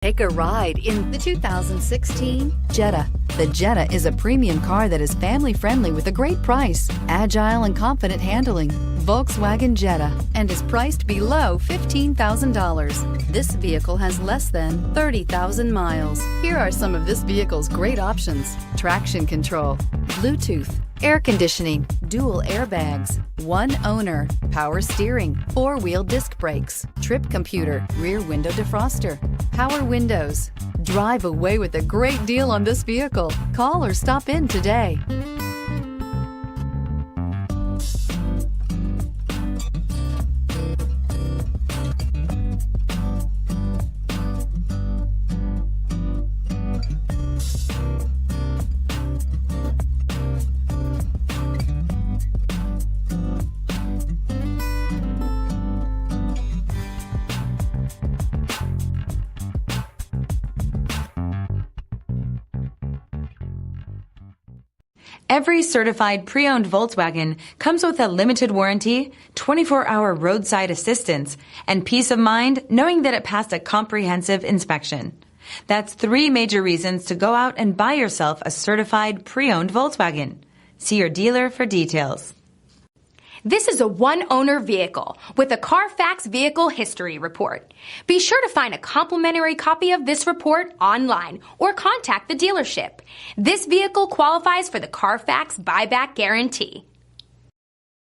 Take a ride in the 2016 Jetta. The Jetta is a premium car that is family-friendly with a great price, agile and confident handling. Volkswagen Jetta, and is priced below $15,000. This vehicle has less than 30,000 miles. Here are some of this vehicle's great options: traction control, Bluetooth, air conditioning, dual airbags, one owner, power steering, four-wheel disc brakes, trip computer, rear window defroster, power windows. Drive away with a great deal on this vehicle. Call or stop in today. Every certified pre-owned Volkswagen comes with a limited warranty, 24-hour roadside assistance, and peace of mind knowing that it passed a comprehensive inspection. That's 3 major reasons to go out and buy yourself a certified pre-owned Volkswagen. See your dealer for details. This is a one-owner vehicle with a CARFAX Vehicle History Report. Be sure to find a complimentary copy of this report online or contact the dealership. This vehicle qualifies for the CARFAX Buyback Guarantee.